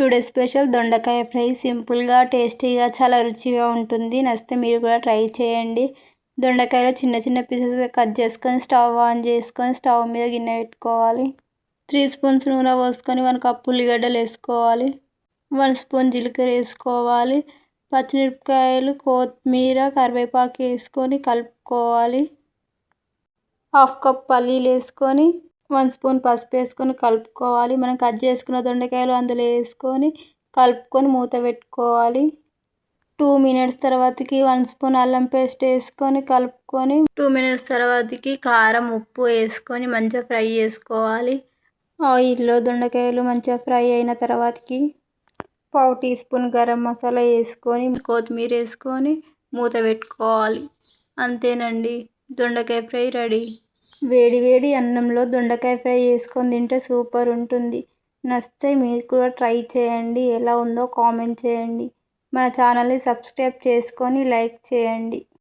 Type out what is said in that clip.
Today special దొండకాయ fry సింపుల్గా టేస్టీగా చాలా రుచిగా ఉంటుంది. నచ్చితే మీరు కూడా ట్రై చేయండి. దొండకాయలు చిన్న చిన్న పీసెస్గా కట్ చేసుకొని స్టవ్ ఆన్ చేసుకొని స్టవ్ మీద గిన్నె పెట్టుకోవాలి. 3 స్పూన్స్ నూనె పోసుకొని 1 కప్ ఉల్లిగడ్డలు వేసుకోవాలి. 1 స్పూన్ జీలకర్ర వేసుకోవాలి. పచ్చిమిరపకాయలు, కొత్తిమీర, కరివేపాకు వేసుకొని కలుపుకోవాలి. 1/2 కప్ పల్లీలు వేసుకొని 1 స్పూన్ పసుపు వేసుకొని కలుపుకోవాలి. మనం కట్ చేసుకున్న దొండకాయలు అందులో వేసుకొని కలుపుకొని మూత పెట్టుకోవాలి. 2 మినిట్స్ తర్వాతకి 1 స్పూన్ అల్లం పేస్ట్ వేసుకొని కలుపుకొని 2 మినిట్స్ తర్వాతకి కారం, ఉప్పు వేసుకొని మంచిగా ఫ్రై చేసుకోవాలి. ఆయిల్లో దొండకాయలు మంచిగా ఫ్రై అయిన తర్వాతకి 1/2 టీ స్పూన్ గరం మసాలా వేసుకొని కొత్తిమీర వేసుకొని మూత పెట్టుకోవాలి. అంతేనండి, దొండకాయ ఫ్రై రెడీ. వేడి వేడి అన్నంలో దొండకాయ ఫ్రై వేసుకొని తింటే సూపర్ ఉంటుంది. నచ్చితే మీరు కూడా ట్రై చేయండి. ఎలా ఉందో కామెంట్ చేయండి. మన ఛానల్ని సబ్స్క్రైబ్ చేసుకొని లైక్ చేయండి.